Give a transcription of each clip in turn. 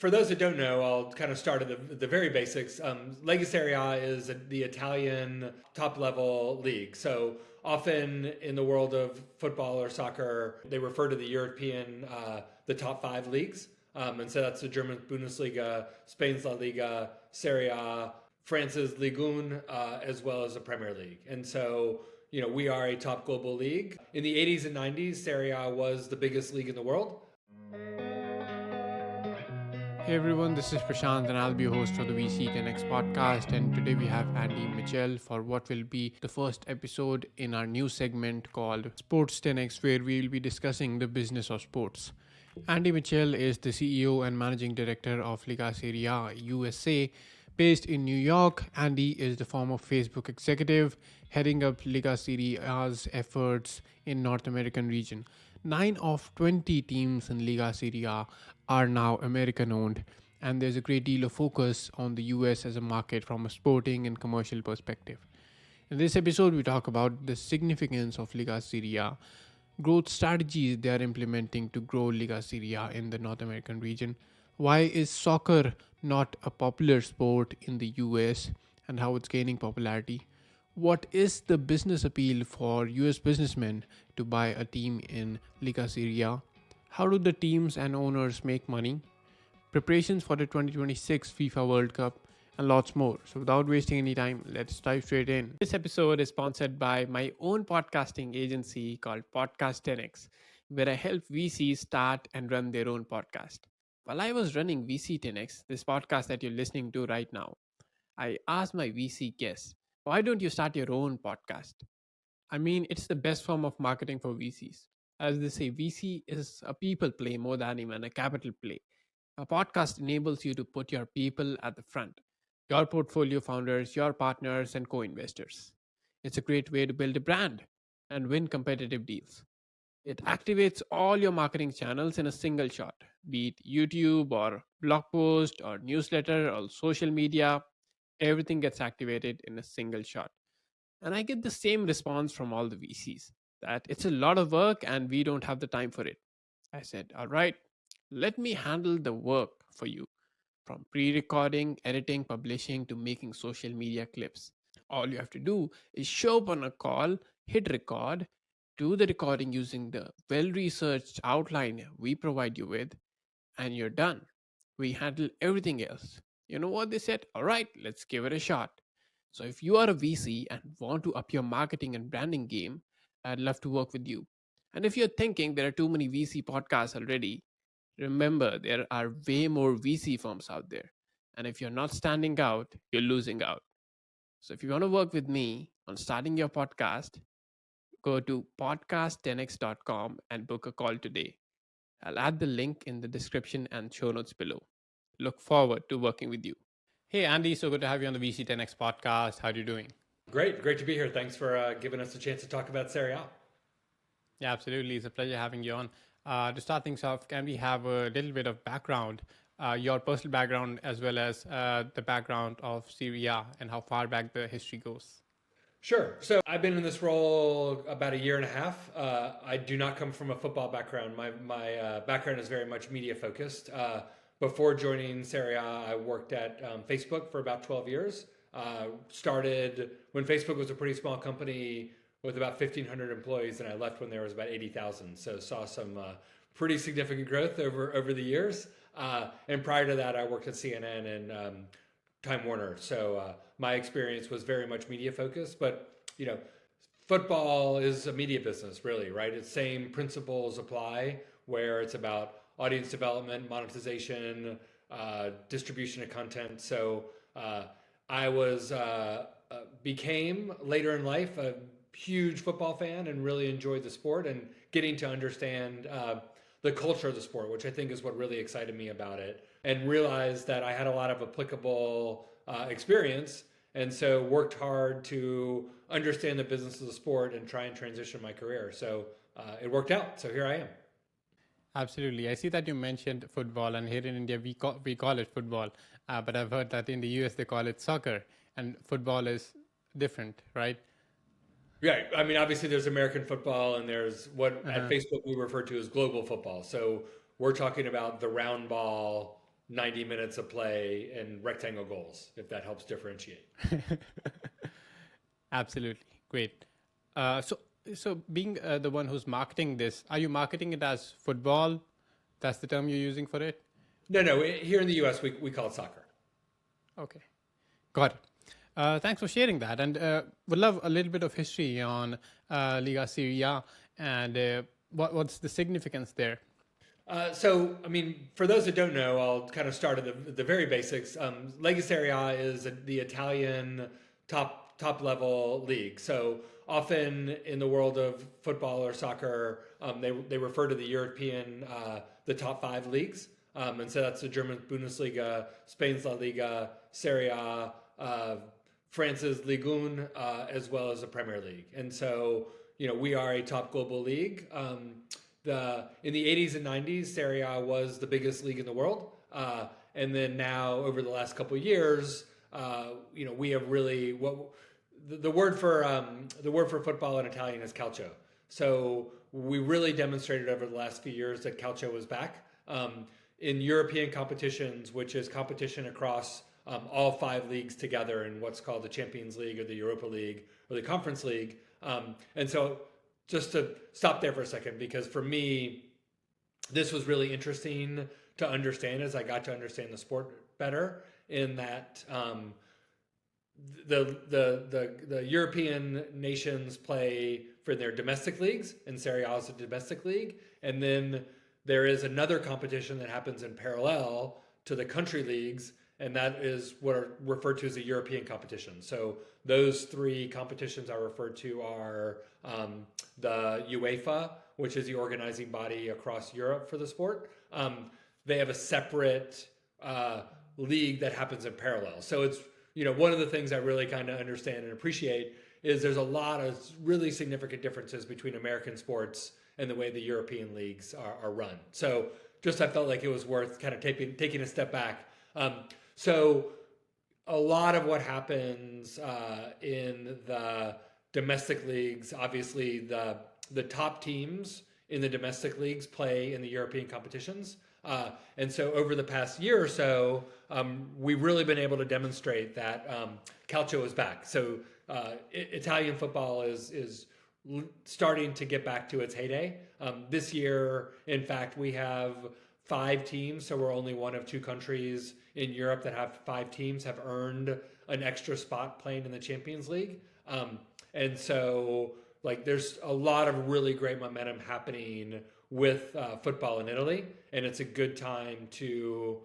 For those that don't know, I'll kind of start at the very basics. Lega Serie A is the Italian top level league. So often in the world of football or soccer, they refer to the European, the top five leagues. And so that's the German Bundesliga, Spain's La Liga, Serie A, France's Ligue 1, as well as the Premier League. And so, we are a top global league. In the 80s and 90s, Serie A was the biggest league in the world. Hey everyone, this is Prashant and I'll be your host for the VC10x podcast. And today we have Andy Mitchell for what will be the first episode in our new segment called Sports10x, where we will be discussing the business of sports. Andy Mitchell is the CEO and managing director of Lega Serie A USA, based in New York. Andy is the former Facebook executive heading up Lega Serie A's efforts in North American region. 9 of 20 teams in Lega Serie A are now American owned, and there's a great deal of focus on the US as a market from a sporting and commercial perspective. In this episode, we talk about the significance of Lega Serie A, growth strategies they are implementing to grow Lega Serie A in the North American region, why is soccer not a popular sport in the US and how it's gaining popularity, what is the business appeal for US businessmen to buy a team in Lega Serie A, how do the teams and owners make money, preparations for the 2026 FIFA World Cup, and lots more. So without wasting any time, let's dive straight in. This episode is sponsored by my own podcasting agency called Podcast10x, where I help VCs start and run their own podcast. While I was running VC10x, this podcast that you're listening to right now, I asked my VC guests, why don't you start your own podcast? I mean, it's the best form of marketing for VCs. As they say, VC is a people play more than even a capital play. A podcast enables you to put your people at the front, your portfolio founders, your partners, and co investors. It's a great way to build a brand and win competitive deals. It activates all your marketing channels in a single shot, be it YouTube or blog post or newsletter or social media. Everything gets activated in a single shot. And I get the same response from all the VCs that it's a lot of work and we don't have the time for it. I said, all right, let me handle the work for you, from pre recording, editing, publishing to making social media clips. All you have to do is show up on a call, hit record, do the recording using the well researched outline we provide you with, and you're done. We handle everything else. You know what they said? All right, let's give it a shot. So if you are a VC and want to up your marketing and branding game, I'd love to work with you. And if you're thinking there are too many VC podcasts already, remember there are way more VC firms out there. And if you're not standing out, you're losing out. So if you want to work with me on starting your podcast, go to podcast10x.com and book a call today. I'll add the link in the description and show notes below. Look forward to working with you. Hey, Andy, so good to have you on the VC10X podcast. How are you doing? Great to be here. Thanks for giving us a chance to talk about Serie A. Yeah, absolutely. It's a pleasure having you on. To start things off, can we have a little bit of background, your personal background, as well as the background of Serie A and how far back the history goes? Sure. So I've been in this role about a year and a half. I do not come from a football background. My background is very much media focused. Before joining Serie A, I worked at Facebook for about 12 years. Started when Facebook was a pretty small company with about 1,500 employees, and I left when there was about 80,000. So saw some pretty significant growth over the years. And prior to that, I worked at CNN and Time Warner. So my experience was very much media focused, but football is a media business, really, right? It's same principles apply, where it's about audience development, monetization, distribution of content. So I became later in life a huge football fan and really enjoyed the sport and getting to understand the culture of the sport, which I think is what really excited me about it, and realized that I had a lot of applicable experience, and so worked hard to understand the business of the sport and try and transition my career. So it worked out. So here I am. Absolutely. I see that you mentioned football, and here in India, we call it football, but I've heard that in the US, they call it soccer, and football is different, right? Yeah, I mean, obviously there's American football and there's what at Facebook we refer to as global football. So we're talking about the round ball, 90 minutes of play and rectangle goals, if that helps differentiate. Absolutely. Great. So being the one who's marketing this, are you marketing it as football? That's the term you're using for it? No. Here in the US, we call it soccer. Okay. Got it. Thanks for sharing that. And would love a little bit of history on Lega Serie A and what's the significance there? So, I mean, for those that don't know, I'll kind of start at the very basics. Lega Serie A is the Italian top level league. So often in the world of football or soccer, they refer to the European the top 5 leagues, and so that's the German Bundesliga, Spain's La Liga, Serie A, France's Ligue 1, as well as the Premier League. And so we are a top global league. In the 80s and 90s, Serie A was the biggest league in the world, and then now over the last couple of years, we have really the word for football in Italian is calcio. So we really demonstrated over the last few years that calcio was back in European competitions, which is competition across all 5 leagues together in what's called the Champions League or the Europa League or the Conference League, and so. Just to stop there for a second, because for me, this was really interesting to understand as I got to understand the sport better. In that the European nations play for their domestic leagues, and Serie A is a domestic league, and then there is another competition that happens in parallel to the country leagues, and that is what are referred to as a European competition. So those 3 competitions I referred to are the UEFA, which is the organizing body across Europe for the sport. They have a separate league that happens in parallel. So it's, one of the things I really kind of understand and appreciate is there's a lot of really significant differences between American sports and the way the European leagues are run. So just I felt like it was worth kind of taking a step back. So a lot of what happens in the domestic leagues, obviously the top teams in the domestic leagues play in the European competitions. And so over the past year or so, we've really been able to demonstrate that calcio is back. So Italian football is starting to get back to its heyday. This year, in fact, we have 5 teams, so we're only one of 2 countries in Europe that have 5 teams have earned an extra spot playing in the Champions League. And so there's a lot of really great momentum happening with football in Italy, and it's a good time to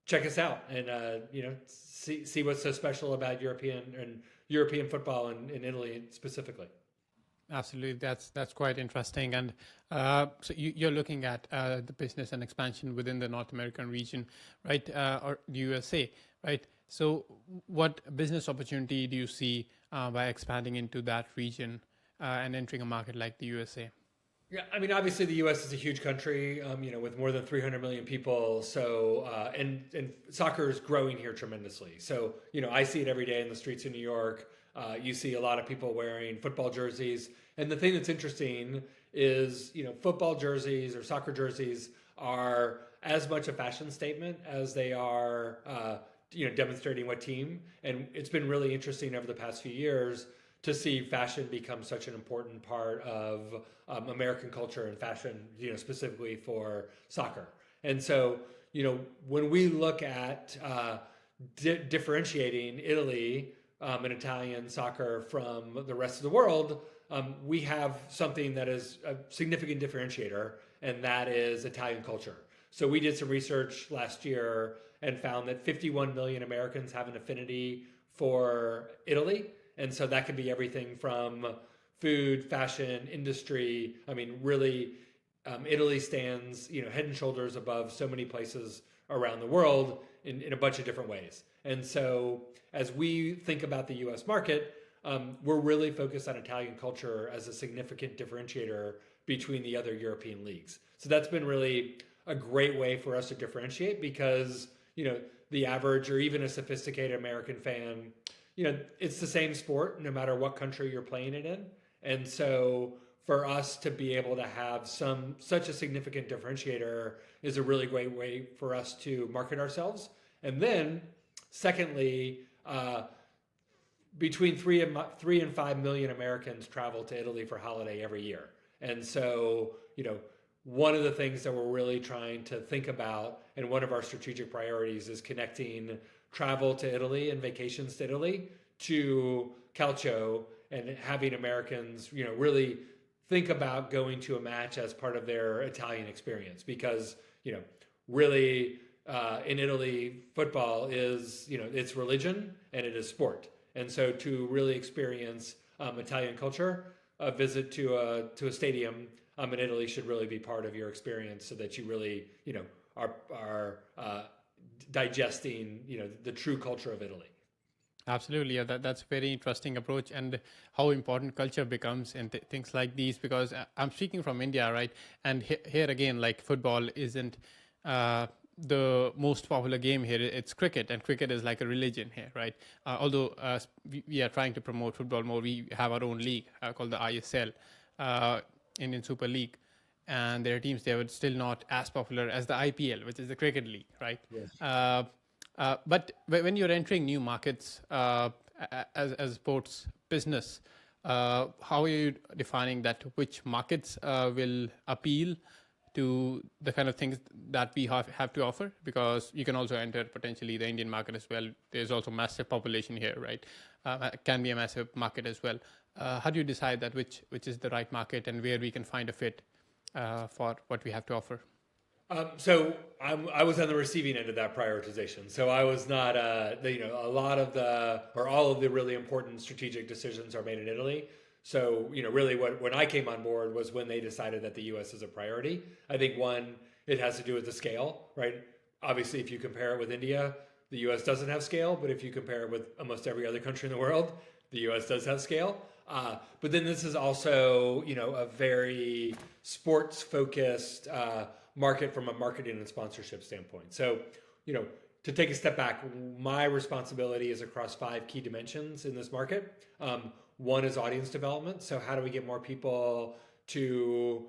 check us out and see what's so special about European football in Italy specifically. Absolutely, that's quite interesting. And so you're looking at the business and expansion within the North American region, right, or the USA, right? So what business opportunity do you see by expanding into that region and entering a market like the USA? Yeah, I mean, obviously the U.S. is a huge country, with more than 300 million people. So, and soccer is growing here tremendously. So, I see it every day in the streets of New York. You see a lot of people wearing football jerseys. And the thing that's interesting is, football jerseys or soccer jerseys are as much a fashion statement as they are, demonstrating what team. And it's been really interesting over the past few years to see fashion become such an important part of American culture and fashion, specifically for soccer. And so, when we look at differentiating Italy and Italian soccer from the rest of the world, we have something that is a significant differentiator, and that is Italian culture. So we did some research last year and found that 51 million Americans have an affinity for Italy. And so that could be everything from food, fashion, industry. I mean, really, Italy stands, head and shoulders above so many places around the world in a bunch of different ways. And so as we think about the U.S. market, we're really focused on Italian culture as a significant differentiator between the other European leagues. So that's been really a great way for us to differentiate because, the average or even a sophisticated American fan, it's the same sport no matter what country you're playing it in. And so for us to be able to have such a significant differentiator is a really great way for us to market ourselves. And then, secondly, between 3 and 5 million Americans travel to Italy for holiday every year. And so, one of the things that we're really trying to think about, and one of our strategic priorities, is connecting travel to Italy and vacations to Italy to Calcio, and having Americans, really think about going to a match as part of their Italian experience. Because, really, in Italy, football is, it's religion and it is sport. And so to really experience Italian culture, a visit to a stadium in Italy should really be part of your experience, so that you really, are digesting, the true culture of Italy. Absolutely, yeah, that's a very interesting approach, and how important culture becomes in things like these. Because I'm speaking from India, right? And here again, like, football isn't the most popular game here. It's cricket, and cricket is like a religion here, right? Although we are trying to promote football more, we have our own league called the ISL, Indian Super League, and there are teams there, but still not as popular as the IPL, which is the cricket league, right? Yes. But when you're entering new markets as a sports business, how are you defining that which markets will appeal to the kind of things that we have to offer? Because you can also enter potentially the Indian market as well. There's also massive population here, right? Can be a massive market as well. How do you decide that which is the right market and where we can find a fit for what we have to offer? So I was on the receiving end of that prioritization. So I was not, a lot of all of the really important strategic decisions are made in Italy. So, really when I came on board was when they decided that the US is a priority. I think one, it has to do with the scale, right? Obviously, if you compare it with India, the US doesn't have scale, but if you compare it with almost every other country in the world, the US does have scale. But then this is also, a very sports focused market from a marketing and sponsorship standpoint. So, to take a step back, my responsibility is across 5 key dimensions in this market. One is audience development. So how do we get more people to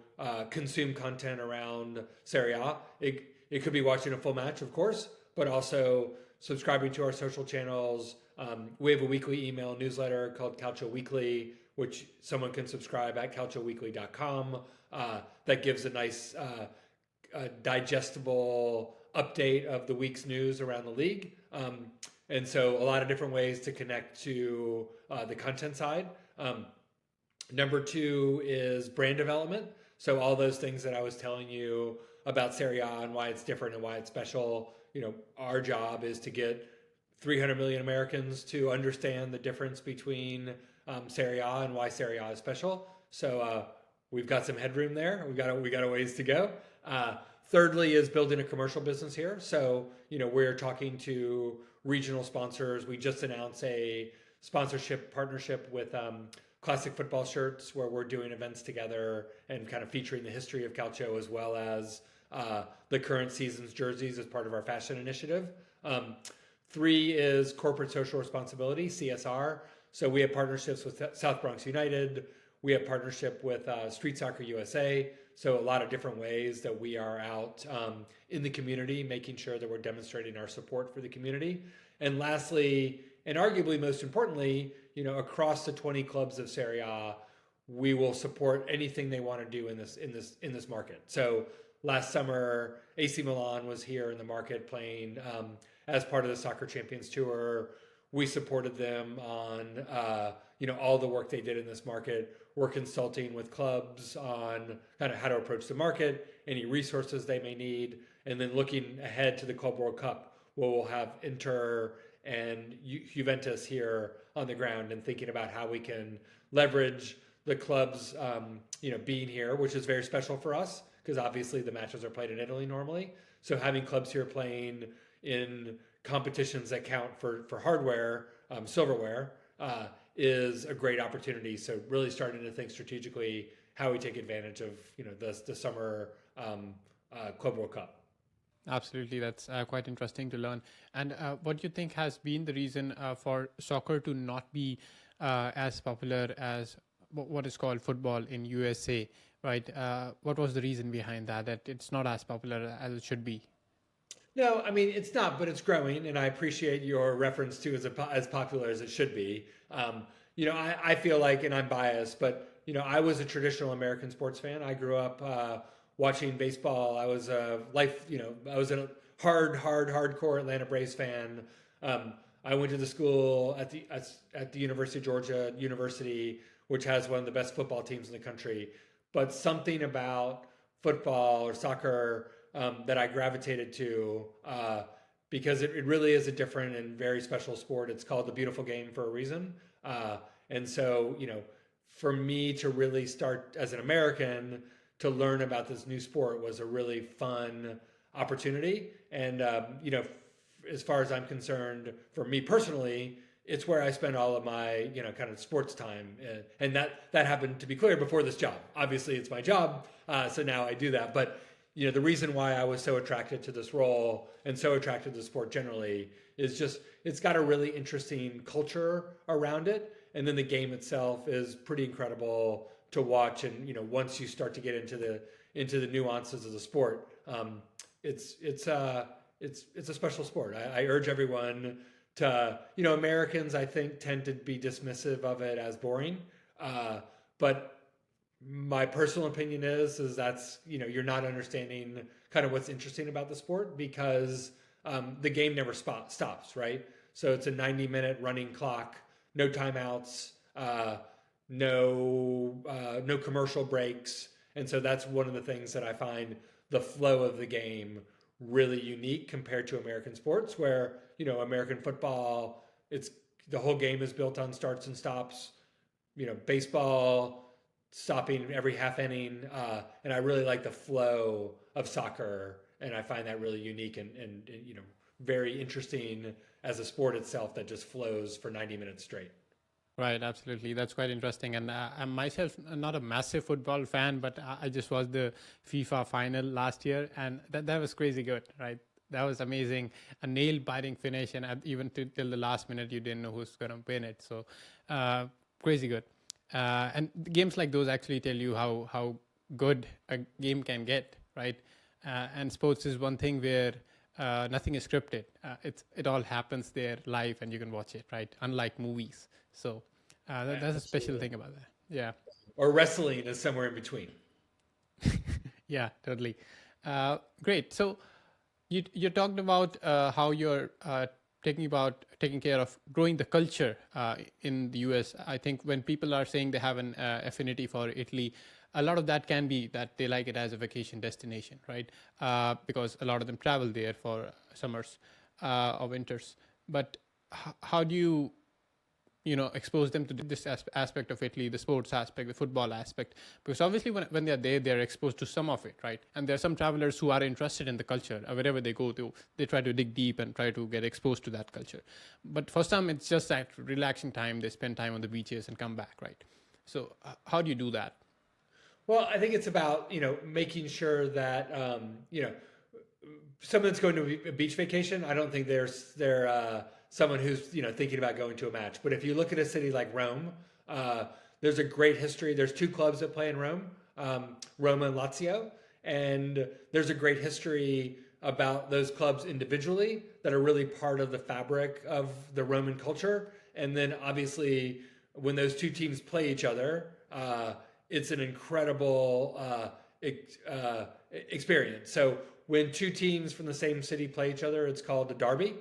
consume content around Serie A? It could be watching a full match, of course, but also subscribing to our social channels. We have a weekly email newsletter called Calcio Weekly, which someone can subscribe at calcioweekly.com. That gives a nice digestible update of the week's news around the league. And so a lot of different ways to connect to the content side. Number 2 is brand development. So all those things that I was telling you about Serie A and why it's different and why it's special, our job is to get 300 million Americans to understand the difference between Serie A and why Serie A is special. So we've got some headroom there. We got a ways to go. Thirdly is building a commercial business here. So, we're talking to regional sponsors. We just announced a sponsorship partnership with Classic Football Shirts, where we're doing events together and kind of featuring the history of Calcio, as well as the current season's jerseys as part of our fashion initiative. 3 is corporate social responsibility, CSR. So we have partnerships with South Bronx United. We have partnership with Street Soccer USA. So a lot of different ways that we are out in the community, making sure that we're demonstrating our support for the community. And lastly, and arguably most importantly, across the 20 clubs of Serie A, we will support anything they want to do in this market. So last summer, AC Milan was here in the market playing as part of the Soccer Champions Tour. We supported them on all the work they did in this market. We're consulting with clubs on kind of how to approach the market, any resources they may need, and then looking ahead to the Club World Cup, where we'll have Inter and Juventus here on the ground, and thinking about how we can leverage the clubs being here, which is very special for us because obviously the matches are played in Italy normally. So having clubs here playing in competitions that count for hardware, silverware, is a great opportunity. So really starting to think strategically how we take advantage of the summer Club World Cup. Absolutely, that's quite interesting to learn. And what do you think has been the reason for soccer to not be as popular as what is called football in USA, right? What was the reason behind that? That it's not as popular as it should be. No, I mean it's not, but it's growing, and I appreciate your reference to as popular as it should be. I feel like, and I'm biased, but I was a traditional American sports fan. I grew up watching baseball. I was I was a hardcore Atlanta Braves fan. I went to the school at the University of Georgia University, which has one of the best football teams in the country. But something about football or soccer that I gravitated to because it really is a different and very special sport. It's called the beautiful game for a reason. And so, for me to really start as an American to learn about this new sport was a really fun opportunity. And, as far as I'm concerned, for me personally, it's where I spend all of my, kind of sports time. And that happened to be clear before this job. Obviously, it's my job. So now I do that. But, the reason why I was so attracted to this role and so attracted to the sport generally is just it's got a really interesting culture around it. And then the game itself is pretty incredible to watch. And, once you start to get into the nuances of the sport, it's a special sport. I urge everyone to, Americans, I think, tend to be dismissive of it as boring. But my personal opinion is that's, you're not understanding kind of what's interesting about the sport because the game never stops, right? So it's a 90-minute running clock, no timeouts, no commercial breaks. And so that's one of the things that I find the flow of the game really unique compared to American sports where, American football, the whole game is built on starts and stops, baseball, stopping every half inning. And I really like the flow of soccer. And I find that really unique and very interesting as a sport itself that just flows for 90 minutes straight. Right, absolutely. That's quite interesting. And I'm myself not a massive football fan, but I just watched the FIFA final last year, and that was crazy good, right? That was amazing. A nail-biting finish, and even till the last minute, you didn't know who's going to win it. So crazy good. And games like those actually tell you how good a game can get, right? And sports is one thing where nothing is scripted. It all happens there live, and you can watch it, right? Unlike movies. So that's a special thing about that. Yeah. Or wrestling is somewhere in between. Yeah, totally. Great. So you talked about how you're taking care of growing the culture in the US. I think when people are saying they have an affinity for Italy, a lot of that can be that they like it as a vacation destination, right? Because a lot of them travel there for summers or winters. But how do you expose them to this aspect of Italy, the sports aspect, the football aspect? Because obviously when they're there, they're exposed to some of it, right? And there are some travelers who are interested in the culture. Wherever they go to, they try to dig deep and try to get exposed to that culture. But for some, it's just that relaxing time. They spend time on the beaches and come back, right? So how do you do that? Well, I think it's about, making sure that, someone that's going to a beach vacation, I don't think they're someone who's thinking about going to a match. But if you look at a city like Rome, there's a great history. There's two clubs that play in Rome, Roma and Lazio, and there's a great history about those clubs individually that are really part of the fabric of the Roman culture. And then obviously when those two teams play each other, it's an incredible experience. So when two teams from the same city play each other, it's called a derby.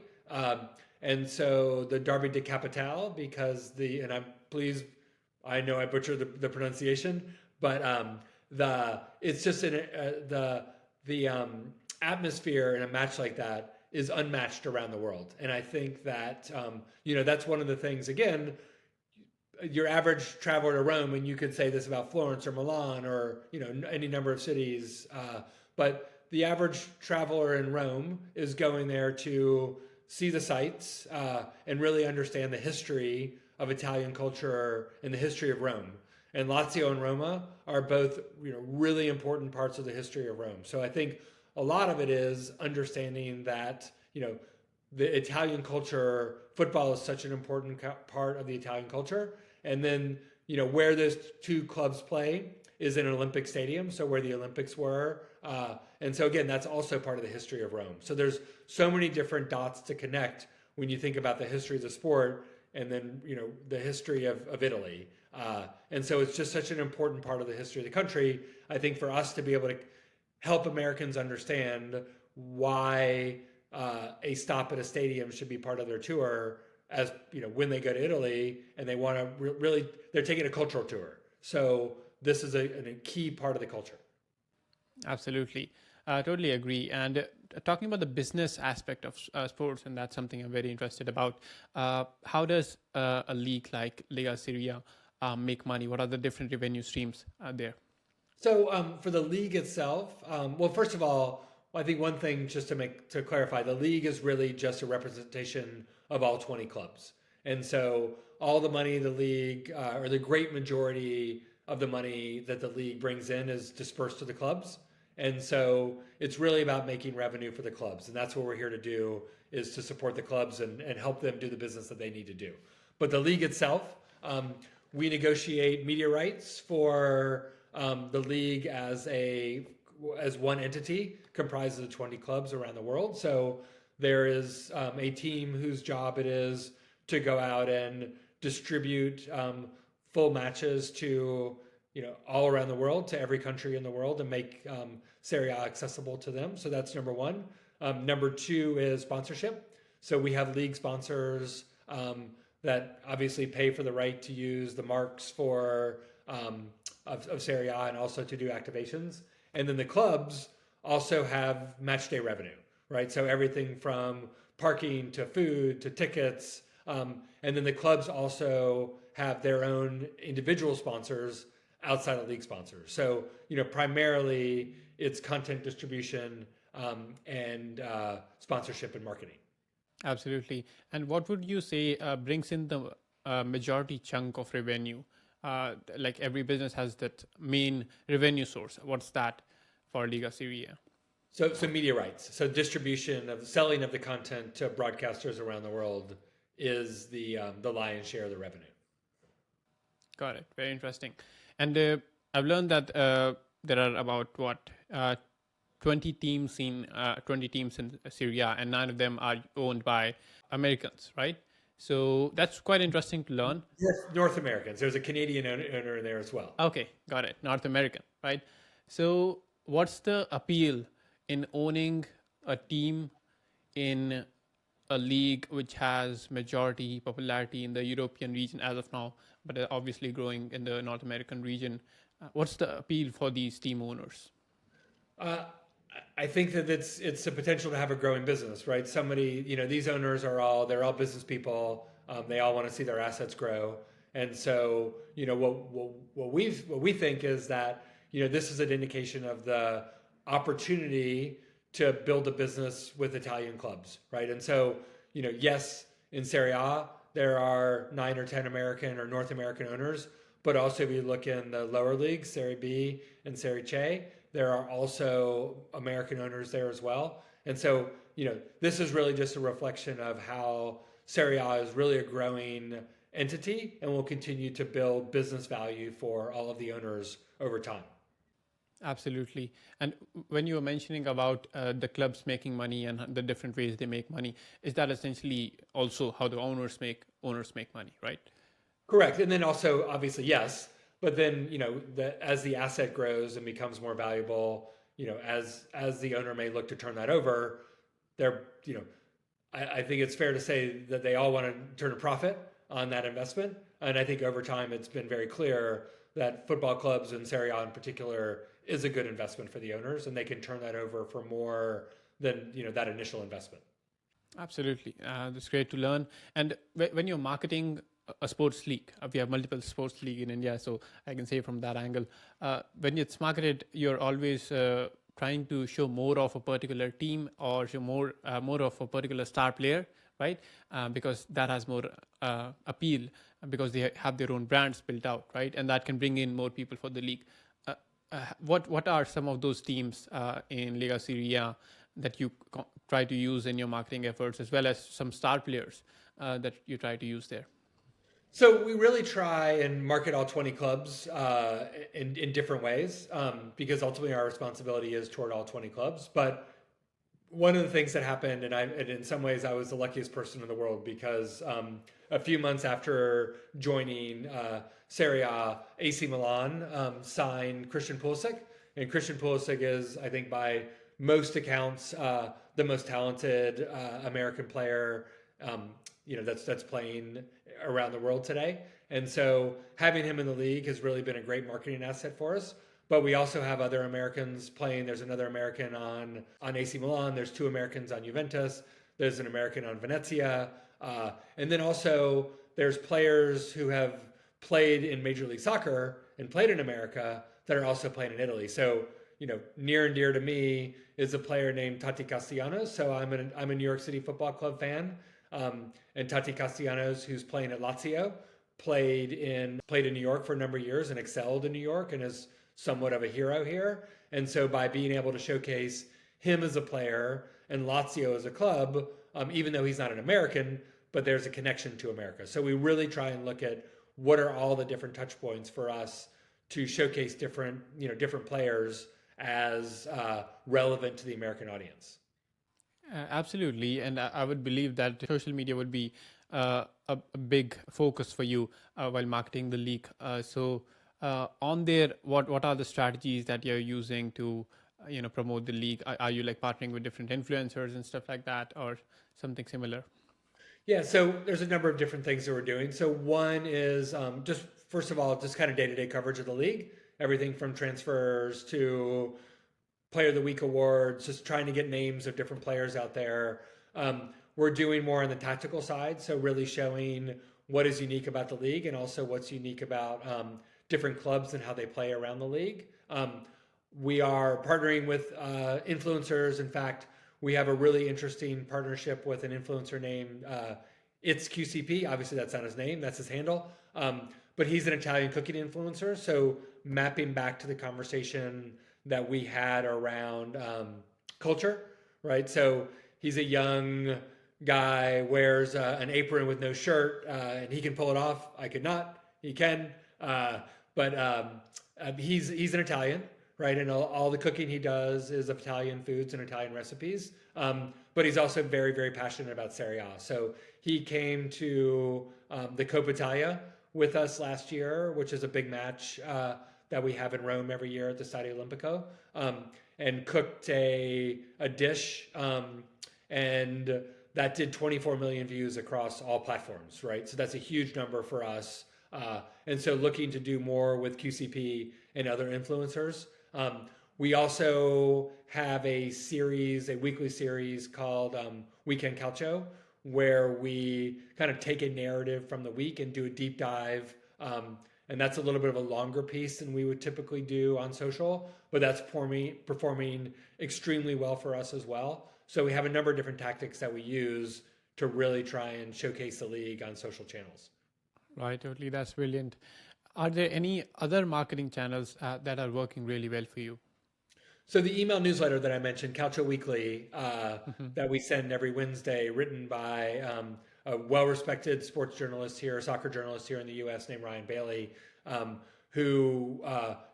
And so the Derby de Capitale, because I know I butchered the pronunciation, but it's just the atmosphere in a match like that is unmatched around the world. And I think that, that's one of the things, again, your average traveler to Rome, and you could say this about Florence or Milan or, any number of cities, but the average traveler in Rome is going there to see the sights and really understand the history of Italian culture and the history of Rome. And Lazio and Roma are both really important parts of the history of Rome. So I think a lot of it is understanding that the Italian culture, football is such an important part of the Italian culture. And then where those two clubs play is in an Olympic stadium, so where the Olympics were. And so again, that's also part of the history of Rome. So there's so many different dots to connect when you think about the history of the sport and then, the history of Italy. And so it's just such an important part of the history of the country. I think for us to be able to help Americans understand why a stop at a stadium should be part of their tour, as when they go to Italy and they want to really, they're taking a cultural tour. So this is a key part of the culture. Absolutely. Totally agree. And talking about the business aspect of sports, and that's something I'm very interested about. How does a league like Lega Serie A make money? What are the different revenue streams there? So for the league itself, well, first of all, I think one thing just to clarify, the league is really just a representation of all 20 clubs. And so all the money the league, or the great majority of the money that the league brings in, is dispersed to the clubs. And so it's really about making revenue for the clubs. And that's what we're here to do, is to support the clubs and help them do the business that they need to do. But the league itself, we negotiate media rights for the league as one entity comprised of 20 clubs around the world. So there is a team whose job it is to go out and distribute full matches to all around the world, to every country in the world, and make Serie A accessible to them. So that's number one. Number two is sponsorship. So we have league sponsors that obviously pay for the right to use the marks of Serie A and also to do activations. And then the clubs also have match day revenue, right? So everything from parking to food to tickets. And then the clubs also have their own individual sponsors outside of league sponsors. So, primarily it's content distribution and sponsorship and marketing. Absolutely. And what would you say brings in the majority chunk of revenue? Like every business has that main revenue source. What's that for Lega Serie A? So media rights. So distribution of selling of the content to broadcasters around the world is the lion's share of the revenue. Got it. Very interesting. And I've learned that there are about 20 teams in Serie A, and 9 of them are owned by Americans, right? So that's quite interesting to learn. Yes, North Americans. There's a Canadian owner in there as well. Okay, got it. North American, right? So what's the appeal in owning a team in a league which has majority popularity in the European region as of now, but obviously growing in the North American region? What's the appeal for these team owners? I think that it's the potential to have a growing business, right? These owners they're all business people. They all want to see their assets grow. And so, what we think is that, this is an indication of the opportunity to build a business with Italian clubs, right? And so, yes, in Serie A, there are 9 or 10 American or North American owners, but also if you look in the lower leagues, Serie B and Serie C, there are also American owners there as well. And so, this is really just a reflection of how Serie A is really a growing entity and will continue to build business value for all of the owners over time. Absolutely. And when you were mentioning about the clubs making money and the different ways they make money, is that essentially also how the owners make money, right? Correct. And then also, obviously, yes. But then, as the asset grows and becomes more valuable, as the owner may look to turn that over, I think it's fair to say that they all want to turn a profit on that investment. And I think over time, it's been very clear that football clubs and Serie A in particular is a good investment for the owners, and they can turn that over for more than, that initial investment. Absolutely. That's great to learn. And when you're marketing a sports league, we have multiple sports league in India, so I can say from that angle, when it's marketed, you're always trying to show more of a particular team or show more of a particular star player, right? Because that has more appeal because they have their own brands built out, right? And that can bring in more people for the league. What are some of those teams in Lega Serie A that you try to use in your marketing efforts, as well as some star players that you try to use there? So we really try and market all 20 clubs in different ways because ultimately our responsibility is toward all 20 clubs. But one of the things that happened, and in some ways I was the luckiest person in the world because a few months after joining Serie A, AC Milan signed Christian Pulisic, and Christian Pulisic is, I think, by most accounts, the most talented American player, that's playing around the world today. And so having him in the league has really been a great marketing asset for us. But we also have other Americans playing. There's another American on AC Milan. There's two Americans on Juventus. There's an American on Venezia. And then also there's players who have played in Major League Soccer and played in America that are also playing in Italy. So, near and dear to me is a player named Tati Castellanos. So I'm a New York City Football Club fan. And Tati Castellanos, who's playing at Lazio, played in New York for a number of years and excelled in New York and is somewhat of a hero here. And so by being able to showcase him as a player and Lazio as a club, even though he's not an American, but there's a connection to America. So we really try and look at what are all the different touch points for us to showcase different players as relevant to the American audience. Absolutely, and I would believe that social media would be a big focus for you while marketing the league. So on there, what are the strategies that you're using to promote the league? Are you like partnering with different influencers and stuff like that, or something similar? Yeah, so there's a number of different things that we're doing. So one is just first of all, just kind of day-to-day coverage of the league, everything from transfers to Player of the Week awards, just trying to get names of different players out there. We're doing more on the tactical side, so really showing what is unique about the league and also what's unique about different clubs and how they play around the league. We are partnering with influencers. In fact, we have a really interesting partnership with an influencer named It's QCP. Obviously, that's not his name, that's his handle. But he's an Italian cooking influencer. So mapping back to the conversation that we had around culture, right? So he's a young guy, wears an apron with no shirt, and he can pull it off. I could not. He can, but he's an Italian, right? And all the cooking he does is of Italian foods and Italian recipes. But he's also very, very passionate about Serie A. So he came to the Coppa Italia with us last year, which is a big match that we have in Rome every year at the Stadio Olimpico, and cooked a dish, and that did 24 million views across all platforms, right? So that's a huge number for us. And so looking to do more with QCP and other influencers. We also have a weekly series called Weekend Calcio, where we kind of take a narrative from the week and do a deep dive. And that's a little bit of a longer piece than we would typically do on social, but that's performing extremely well for us as well. So we have a number of different tactics that we use to really try and showcase the league on social channels. Right, totally. That's brilliant. Are there any other marketing channels that are working really well for you? So the email newsletter that I mentioned, Calcio Weekly, that we send every Wednesday, written by a well-respected sports journalist here, soccer journalist here in the U.S. named Ryan Bailey, who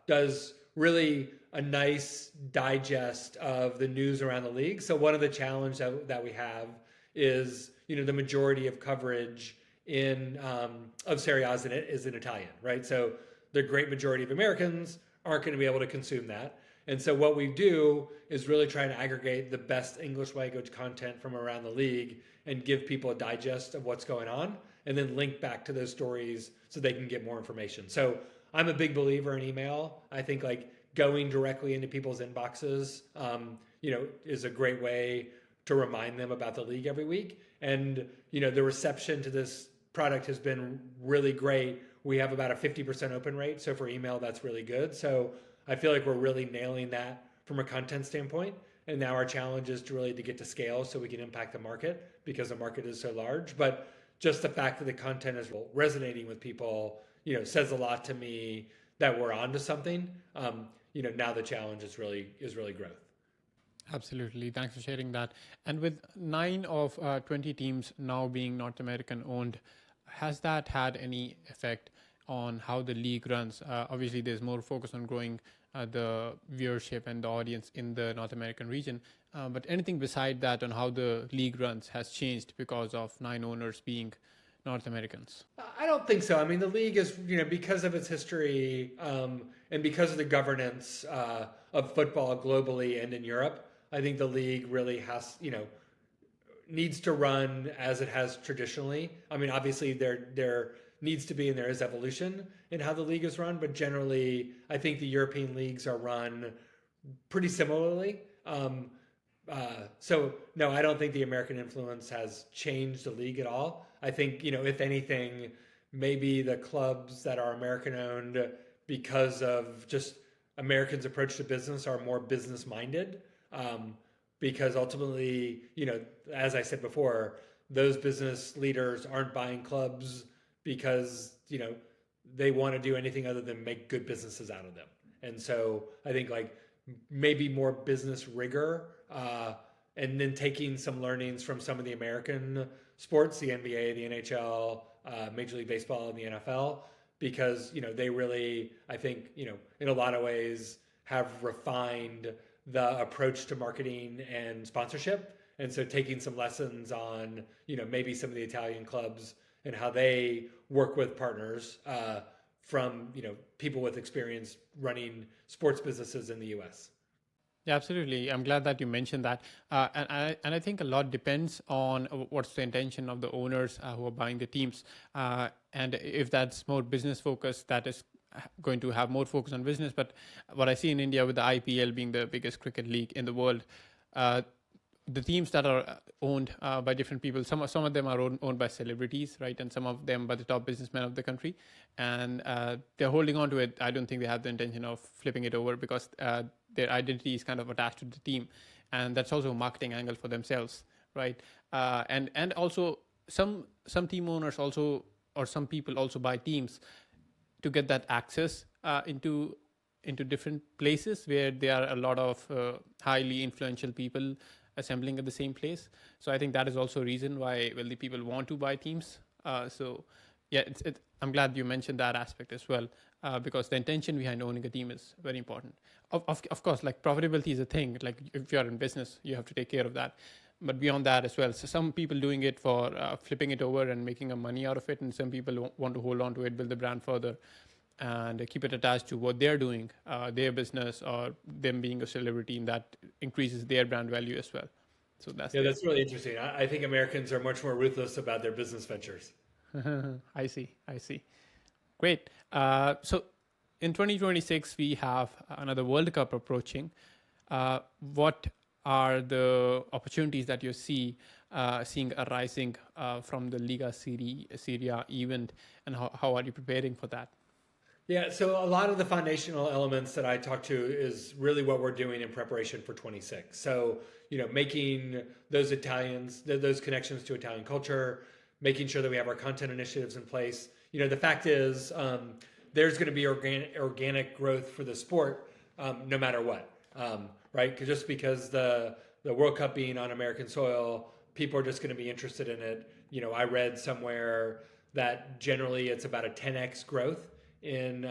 does really a nice digest of the news around the league. So one of the challenges that we have is, the majority of coverage of Serie A is in Italian, right? So the great majority of Americans aren't going to be able to consume that. And so what we do is really try to aggregate the best English language content from around the league and give people a digest of what's going on and then link back to those stories so they can get more information. So I'm a big believer in email. I think like going directly into people's inboxes, is a great way to remind them about the league every week. And, the reception to this product has been really great. We have about a 50% open rate. So for email, that's really good. So I feel like we're really nailing that from a content standpoint. And now our challenge is to get to scale so we can impact the market because the market is so large. But just the fact that the content is resonating with people, says a lot to me that we're onto something. Now the challenge is really growth. Absolutely. Thanks for sharing that. And with 9 of 20 teams now being North American owned, has that had any effect on how the league runs? Obviously, there's more focus on growing the viewership and the audience in the North American region. But anything beside that on how the league runs has changed because of 9 owners being North Americans? I don't think so. I mean, the league is, because of its history and because of the governance of football globally and in Europe, I think the league really has, needs to run as it has traditionally. I mean, obviously there needs to be and there is evolution in how the league is run, but generally, I think the European leagues are run pretty similarly. So no, I don't think the American influence has changed the league at all. I think, if anything, maybe the clubs that are American owned because of just Americans' approach to business are more business minded. Because ultimately, as I said before, those business leaders aren't buying clubs because, they want to do anything other than make good businesses out of them. And so I think maybe more business rigor, and then taking some learnings from some of the American sports, the NBA, the NHL, Major League Baseball, and the NFL, because they really, I think, in a lot of ways, have refined the approach to marketing and sponsorship, and so taking some lessons on maybe some of the Italian clubs and how they work with partners from people with experience running sports businesses in the U.S. Yeah, absolutely. I'm glad that you mentioned that. And I think a lot depends on what's the intention of the owners who are buying the teams. And if that's more business focused, that is going to have more focus on business. But what I see in India with the IPL being the biggest cricket league in the world, the teams that are owned by different people, some of them are owned by celebrities, right? And some of them by the top businessmen of the country. And they're holding on to it. I don't think they have the intention of flipping it over because their identity is kind of attached to the team. And that's also a marketing angle for themselves, right? And also some team owners also, or some people also buy teams to get that access into different places where there are a lot of highly influential people assembling at the same place. So I think that is also a reason why wealthy people want to buy teams. So yeah, I'm glad you mentioned that aspect as well, because the intention behind owning a team is very important. Of course, profitability is a thing. Like if you're in business, you have to take care of that. But beyond that as well, so some people doing it for flipping it over and making a money out of it, and some people want to hold on to it, build the brand further, and keep it attached to what they're doing, their business, or them being a celebrity, and that increases their brand value as well. So that's really interesting. I think Americans are much more ruthless about their business ventures. I see. Great. So in 2026, we have another World Cup approaching. What are the opportunities that you seeing arising from the Lega Serie A event, and how are you preparing for that? Yeah, so a lot of the foundational elements that I talked to is really what we're doing in preparation for 26. So, making those connections to Italian culture, making sure that we have our content initiatives in place. The fact is, there's going to be organic growth for the sport, no matter what, right? Just because the World Cup being on American soil, people are just going to be interested in it. I read somewhere that generally it's about a 10x growth in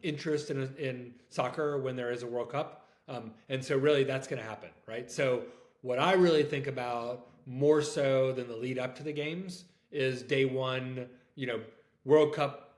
interest in soccer when there is a World Cup. And so really that's going to happen, right? So what I really think about more so than the lead up to the games is day one, World Cup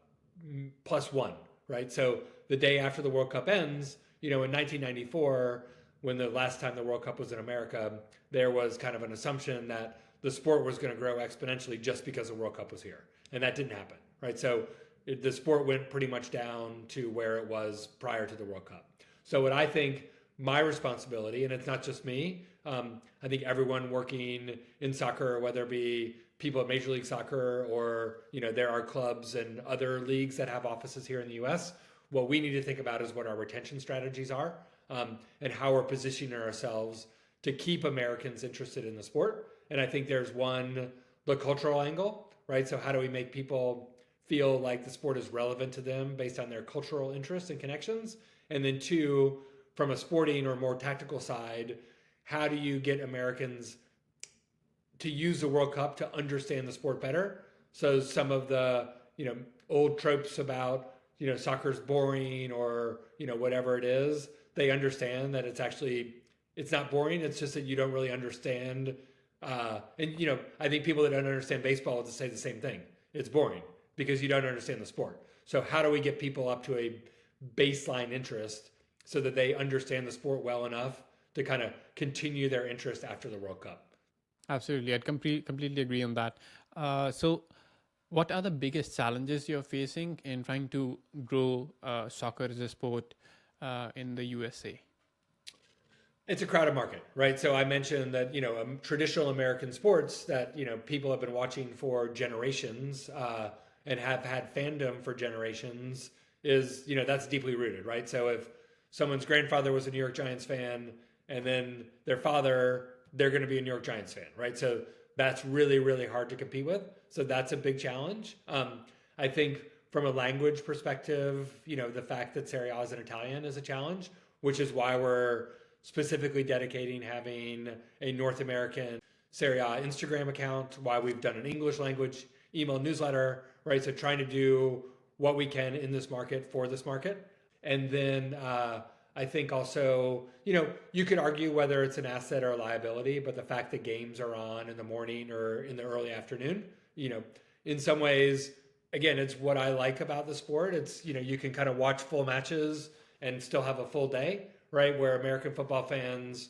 +1, right? So the day after the World Cup ends, in 1994, when the last time the World Cup was in America, there was kind of an assumption that the sport was going to grow exponentially just because the World Cup was here. And that didn't happen, right? So the sport went pretty much down to where it was prior to the World Cup. So what I think my responsibility, and it's not just me, I think everyone working in soccer, whether it be people at Major League Soccer or, there are clubs and other leagues that have offices here in the US, what we need to think about is what our retention strategies are, and how we're positioning ourselves to keep Americans interested in the sport. And I think there's one, the cultural angle, right? So how do we make people feel like the sport is relevant to them based on their cultural interests and connections? And then two, from a sporting or more tactical side, how do you get Americans to use the World Cup to understand the sport better So some of the, old tropes about, soccer's boring or, whatever it is, they understand that it's not boring. It's just that you don't really understand. I think people that don't understand baseball will just say the same thing. It's boring because you don't understand the sport. So how do we get people up to a baseline interest so that they understand the sport well enough to kind of continue their interest after the World Cup? Absolutely. I'd completely agree on that. So what are the biggest challenges you're facing in trying to grow soccer as a sport in the USA? It's a crowded market, right? So I mentioned that, traditional American sports that, people have been watching for generations and have had fandom for generations is, that's deeply rooted, right? So if someone's grandfather was a New York Giants fan and then their father, they're going to be a New York Giants fan, right? So that's really, really hard to compete with. So that's a big challenge. I think from a language perspective, the fact that Serie A is in Italian is a challenge, which is why we're specifically dedicating having a North American Serie A Instagram account, why we've done an English language email newsletter, right? So trying to do what we can in this market for this market. And then I think also, you could argue whether it's an asset or a liability, but the fact that games are on in the morning or in the early afternoon, in some ways, again, it's what I like about the sport. It's, you can kind of watch full matches and still have a full day, right? Where American football fans,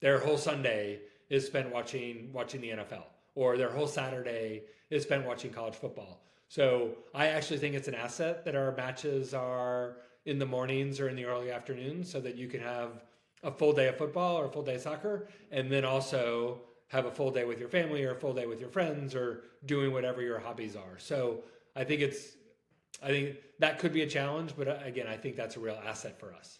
their whole Sunday is spent watching the NFL, or their whole Saturday is spent watching college football. So I actually think it's an asset that our matches are in the mornings or in the early afternoons so that you can have a full day of football or a full day of soccer, and then also have a full day with your family or a full day with your friends or doing whatever your hobbies are. So I think that could be a challenge, but again, I think that's a real asset for us.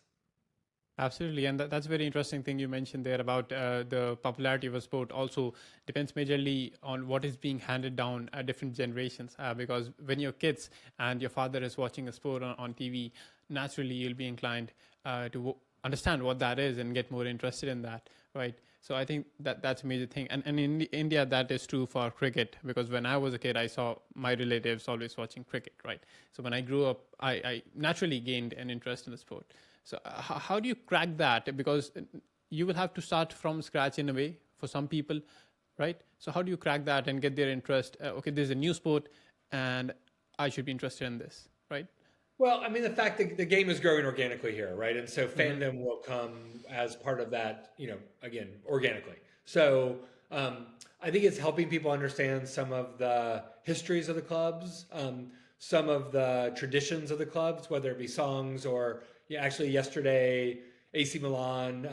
Absolutely. And that's a very interesting thing you mentioned there about the popularity of a sport also depends majorly on what is being handed down at different generations. Because when you're kids and your father is watching a sport on TV, naturally you'll be inclined to understand what that is and get more interested in that, right? So I think that's a major thing. And in India, that is true for cricket, because when I was a kid, I saw my relatives always watching cricket, right? So when I grew up, I naturally gained an interest in the sport. So how do you crack that? Because you will have to start from scratch in a way for some people, right? So how do you crack that and get their interest? Okay, there's a new sport and I should be interested in this, right? Well, I mean, the fact that the game is growing organically here, right? And so fandom will come as part of that, again, organically. So I think it's helping people understand some of the histories of the clubs, some of the traditions of the clubs, whether it be songs or actually yesterday, AC Milan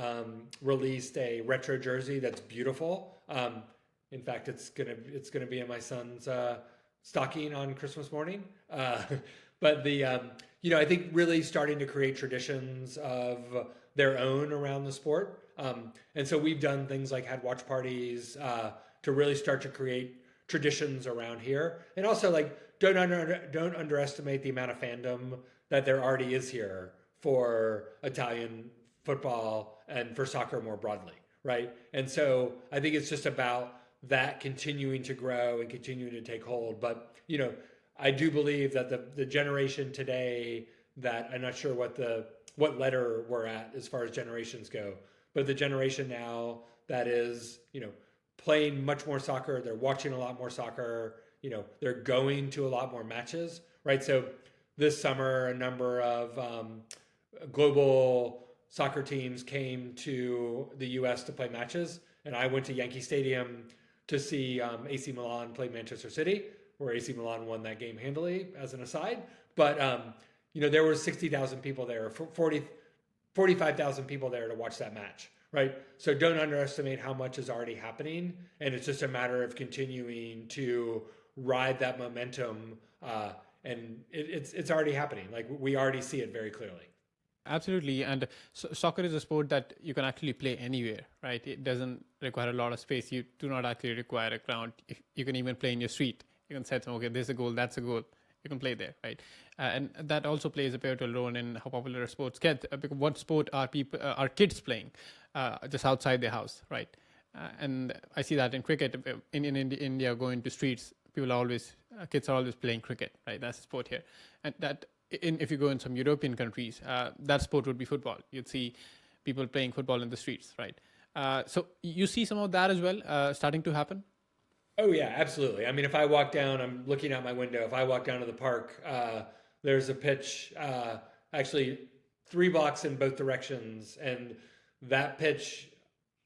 released a retro jersey that's beautiful. In fact, it's gonna be in my son's stocking on Christmas morning. But I think really starting to create traditions of their own around the sport. And so we've done things like had watch parties to really start to create traditions around here. And also don't underestimate the amount of fandom that there already is here for Italian football and for soccer more broadly, right? And so I think it's just about that continuing to grow and continuing to take hold. But, I do believe that the generation today that I'm not sure what letter we're at as far as generations go, but the generation now that is, playing much more soccer, they're watching a lot more soccer, they're going to a lot more matches, right? So this summer, a number of global soccer teams came to the US to play matches, and I went to Yankee Stadium to see AC Milan play Manchester City, where AC Milan won that game handily, as an aside. But, there were 60,000 people there, 45,000 people there to watch that match, right? So don't underestimate how much is already happening. And it's just a matter of continuing to ride that momentum. And it's already happening. We already see it very clearly. Absolutely. And soccer is a sport that you can actually play anywhere, right? It doesn't require a lot of space. You do not actually require a ground. You can even play in your street. You can set, okay, there's a goal, that's a goal. You can play there, right? And that also plays a pivotal role in how popular sports get. Because what sport are kids playing just outside their house, right? And I see that in cricket, in India, going to streets, kids are always playing cricket, right? That's a sport here. And if you go in some European countries, that sport would be football. You'd see people playing football in the streets, right? So you see some of that as well starting to happen? Oh yeah, absolutely. I mean, if I walk down, I'm looking out my window. If I walk down to the park, there's a pitch, actually 3 blocks in both directions, and that pitch,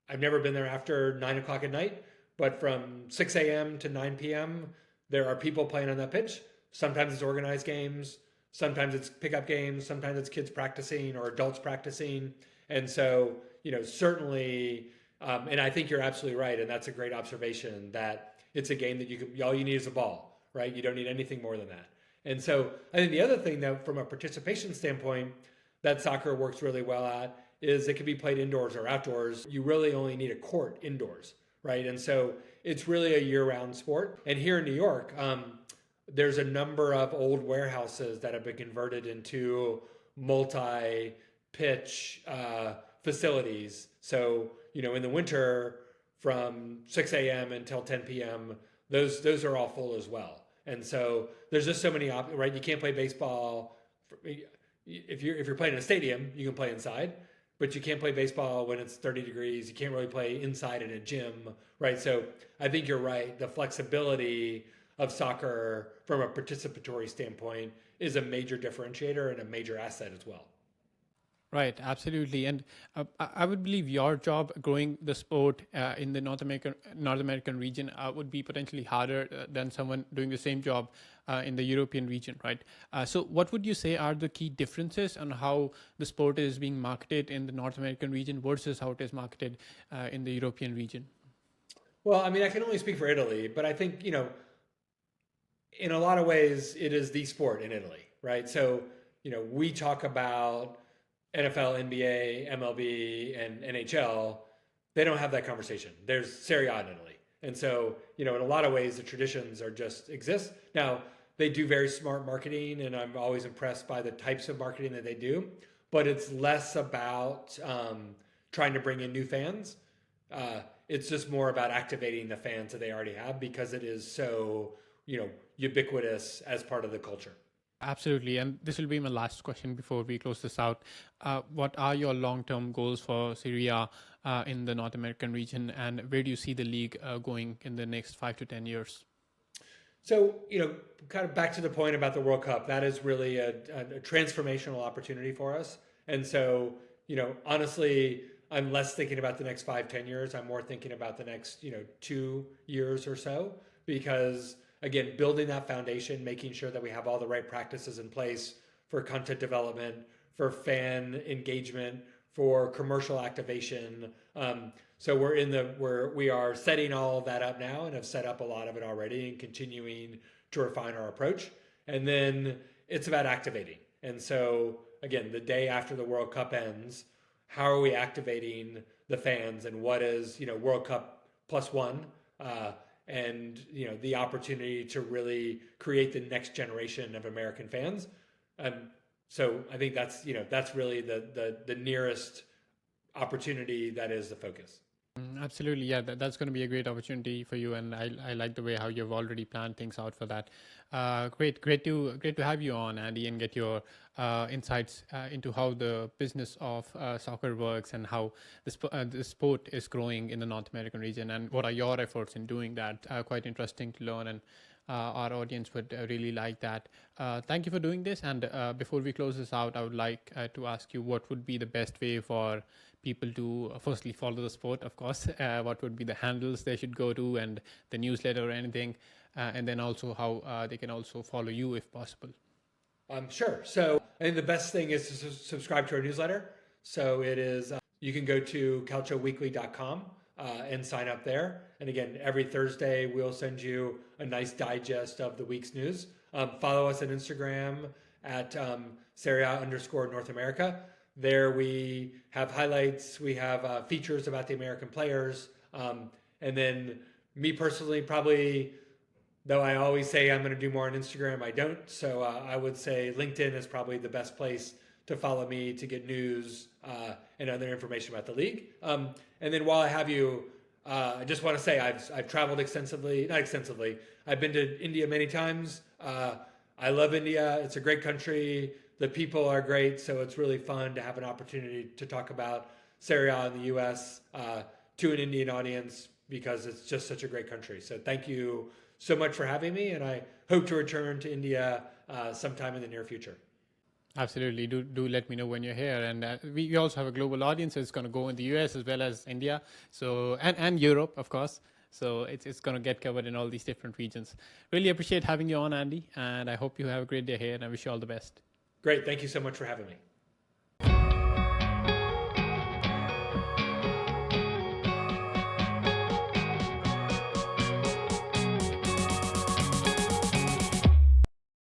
I've never been there after 9 o'clock at night, but from 6 a.m. to 9 p.m., there are people playing on that pitch. Sometimes it's organized games, sometimes it's pickup games, sometimes it's kids practicing or adults practicing, and so certainly. And I think you're absolutely right, and that's a great observation that it's a game that all you need is a ball, right? You don't need anything more than that. And so I think the other thing that from a participation standpoint that soccer works really well at is it can be played indoors or outdoors. You really only need a court indoors, right? And so it's really a year-round sport. And here in New York, there's a number of old warehouses that have been converted into multi-pitch facilities. So, in the winter, from 6 a.m. until 10 p.m., those are all full as well. And so there's just so many right? You can't play baseball. If you're playing in a stadium, you can play inside, but you can't play baseball when it's 30 degrees. You can't really play inside in a gym, right? So I think you're right. The flexibility of soccer from a participatory standpoint is a major differentiator and a major asset as well. Right, absolutely. And I would believe your job growing the sport in the North American region would be potentially harder than someone doing the same job in the European region, right? So what would you say are the key differences on how the sport is being marketed in the North American region versus how it is marketed in the European region? Well, I mean, I can only speak for Italy, but I think, in a lot of ways, it is the sport in Italy, right? So, we talk about NFL, NBA, MLB, and NHL, they don't have that conversation. There's Serie A in Italy. And so, in a lot of ways, the traditions are just exist. Now, they do very smart marketing, and I'm always impressed by the types of marketing that they do, but it's less about trying to bring in new fans. It's just more about activating the fans that they already have because it is so, ubiquitous as part of the culture. Absolutely. And this will be my last question before we close this out. What are your long-term goals for Serie A in the North American region, and where do you see the league going in the next 5 to 10 years? So, kind of back to the point about the World Cup, that is really a transformational opportunity for us. And so, honestly, I'm less thinking about the next 5-10 years. I'm more thinking about the next, 2 years or so, because again, building that foundation, making sure that we have all the right practices in place for content development, for fan engagement, for commercial activation. So we are setting all of that up now and have set up a lot of it already and continuing to refine our approach. And then it's about activating. And so again, the day after the World Cup ends, how are we activating the fans, and what is, World Cup +1? And the opportunity to really create the next generation of American fans. So I think that's really the nearest opportunity that is the focus. Absolutely, yeah, that's going to be a great opportunity for you, and I like the way how you've already planned things out for that. Great to have you on, Andy, and get your insights into how the business of soccer works and how the sport is growing in the North American region, and what are your efforts in doing that. Quite interesting to learn, and our audience would really like that. Thank you for doing this, and before we close this out, I would like to ask you what would be the best way for people to firstly follow the sport, of course. What would be the handles they should go to, and the newsletter or anything, and then also how they can also follow you if possible. Sure. So I think the best thing is to subscribe to our newsletter. So it is, you can go to calcioweekly.com and sign up there. And again, every Thursday, we'll send you a nice digest of the week's news. Follow us on Instagram at Serie_North America. There we have highlights, we have features about the American players. And then me personally, probably, though I always say I'm going to do more on Instagram, I don't. So I would say LinkedIn is probably the best place to follow me to get news and other information about the league. And then while I have you, I just want to say I've traveled extensively, not extensively. I've been to India many times. I love India. It's a great country. The people are great. So it's really fun to have an opportunity to talk about Serie A in the US to an Indian audience because it's just such a great country. So thank you so much for having me. And I hope to return to India sometime in the near future. Absolutely. Do let me know when you're here. And we also have a global audience. It's going to go in the US as well as India. So and Europe, of course. So it's going to get covered in all these different regions. Really appreciate having you on, Andy. And I hope you have a great day here. And I wish you all the best. Great. Thank you so much for having me.